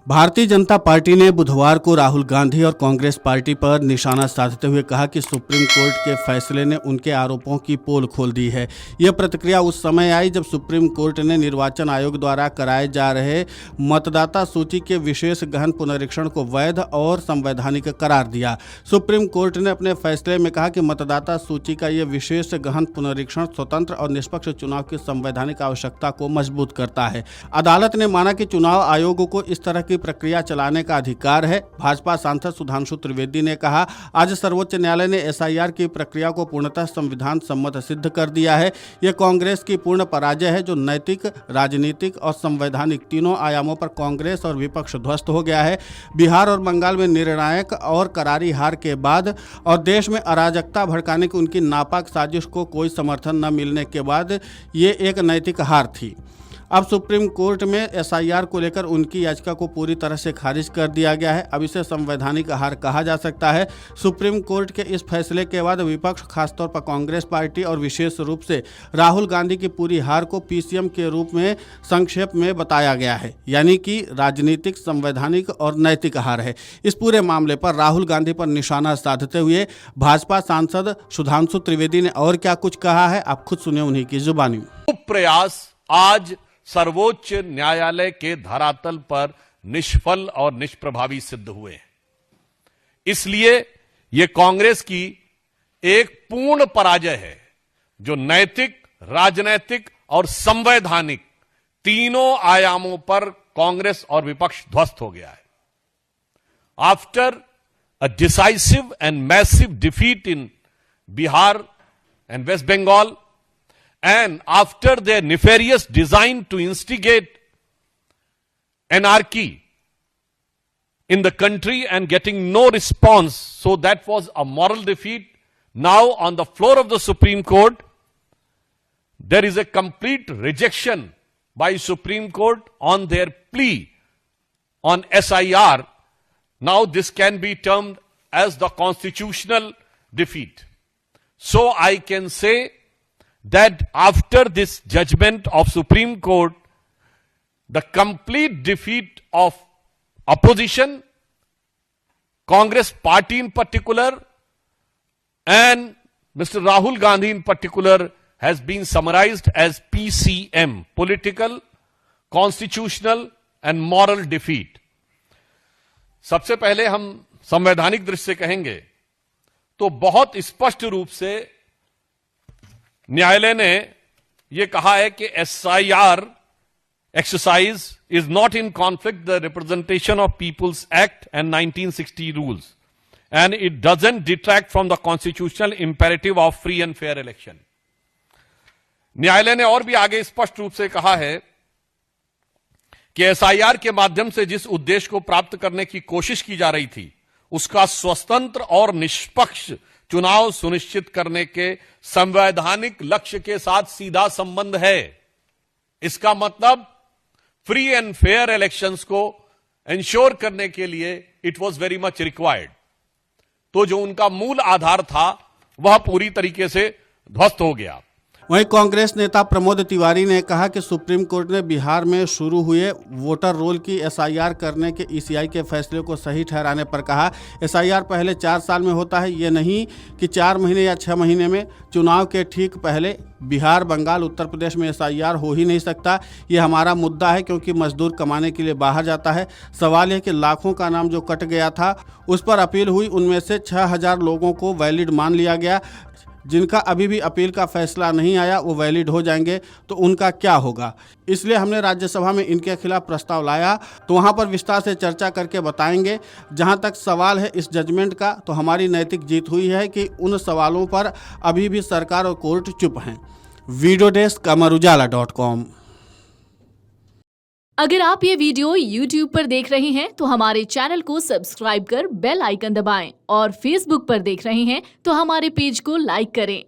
Bharatiya Janata party ने बुधवार को राहुल गांधी और कांग्रेस पार्टी पर निशाना साधते हुए कहा कि सुप्रीम कोर्ट के फैसले ने उनके आरोपों की पोल खोल दी है। यह प्रतिक्रिया उस समय आई जब सुप्रीम कोर्ट ने निर्वाचन आयोग द्वारा कराए जा रहे मतदाता सूची के विशेष गहन पुनरीक्षण को वैध और संवैधानिक करार दिया। सुप्रीम कोर्ट ने अपने फैसले में कहा कि मतदाता सूची का यह विशेष गहन पुनरीक्षण स्वतंत्र और निष्पक्ष चुनाव की संवैधानिक आवश्यकता को मजबूत करता है। अदालत ने माना कि चुनाव आयोग को इस तरह की प्रक्रिया चलाने का अधिकार है। भाजपा सांसद सुधांशु त्रिवेदी ने कहा, आज सर्वोच्च न्यायालय ने एसआईआर की प्रक्रिया को पूर्णतः संविधान सम्मत सिद्ध कर दिया है। यह कांग्रेस की पूर्ण पराजय है, जो नैतिक, राजनीतिक और संवैधानिक तीनों आयामों पर कांग्रेस और विपक्ष ध्वस्त हो गया है। बिहार और बंगाल में निर्णायक और करारी हार के बाद और देश में अराजकता भड़काने की उनकी नापाक साजिश को कोई समर्थन न मिलने के बाद ये एक नैतिक हार थी। अब सुप्रीम कोर्ट में एसआईआर को लेकर उनकी याचिका को पूरी तरह से खारिज कर दिया गया है। अब इसे संवैधानिक हार कहा जा सकता है। सुप्रीम कोर्ट के इस फैसले के बाद विपक्ष, खासतौर पर कांग्रेस पार्टी और विशेष रूप से राहुल गांधी की पूरी हार को पीसीएम के रूप में संक्षेप में बताया गया है, यानी कि राजनीतिक, संवैधानिक और नैतिक हार है। इस पूरे मामले पर राहुल गांधी पर निशाना साधते हुए भाजपा सांसद सुधांशु त्रिवेदी ने और क्या कुछ कहा है, आप खुद सुनिए उन्हीं की जुबानी। प्रयास आज सर्वोच्च न्यायालय के धरातल पर निष्फल और निष्प्रभावी सिद्ध हुए हैं। इसलिए यह कांग्रेस की एक पूर्ण पराजय है, जो नैतिक, राजनैतिक और संवैधानिक तीनों आयामों पर कांग्रेस और विपक्ष ध्वस्त हो गया है। After a decisive and massive defeat in Bihar and West Bengal, and after their nefarious design to instigate anarchy in the country and getting no response, so that was a moral defeat. Now on the floor of the Supreme Court, there is a complete rejection by Supreme Court on their plea on SIR. Now this can be termed as the constitutional defeat. So I can say that after this judgment of Supreme Court, the complete defeat of opposition, Congress party in particular, and Mr. Rahul Gandhi in particular has been summarized as PCM, political, constitutional and moral defeat. सबसे पहले हम संवैधानिक दृष्टि से कहेंगे तो बहुत स्पष्ट रूप से न्यायालय ने यह कहा है कि SIR exercise is not in conflict the representation of peoples act and 1960 rules and it doesn't detract from the constitutional imperative of free and fair election. न्यायालय ने और भी आगे स्पष्ट रूप से कहा है कि एसआईआर के माध्यम से जिस उद्देश्य को प्राप्त करने की कोशिश की जा रही थी, उसका स्वतंत्र और निष्पक्ष चुनाव सुनिश्चित करने के संवैधानिक लक्ष्य के साथ सीधा संबंध है। इसका मतलब फ्री एंड फेयर इलेक्शंस को इंश्योर करने के लिए it was very much required. तो जो उनका मूल आधार था वह पूरी तरीके से ध्वस्त हो गया। वहीं कांग्रेस नेता प्रमोद तिवारी ने कहा कि सुप्रीम कोर्ट ने बिहार में शुरू हुए वोटर रोल की एसआईआर करने के ईसीआई के फैसले को सही ठहराने पर कहा, एसआईआर पहले 4 साल में होता है, ये नहीं कि 4 महीने या 6 महीने में। चुनाव के ठीक पहले बिहार, बंगाल, उत्तर प्रदेश में एसआईआर हो ही नहीं सकता। ये हमारा मुद्दा है, क्योंकि मजदूर कमाने के लिए बाहर जाता है। सवाल है कि लाखों का नाम जो कट गया था उस पर अपील हुई, उनमें से 6000 लोगों को वैलिड मान लिया गया। जिनका अभी भी अपील का फैसला नहीं आया वो वैलिड हो जाएंगे, तो उनका क्या होगा। इसलिए हमने राज्यसभा में इनके खिलाफ प्रस्ताव लाया, तो वहाँ पर विस्तार से चर्चा करके बताएंगे। जहाँ तक सवाल है इस जजमेंट का, तो हमारी नैतिक जीत हुई है कि उन सवालों पर अभी भी सरकार और कोर्ट चुप हैं। Video desk amarujala.com। अगर आप ये वीडियो YouTube पर देख रहे हैं तो हमारे चैनल को सब्सक्राइब कर बेल आइकन दबाएं, और Facebook पर देख रहे हैं तो हमारे पेज को लाइक करें।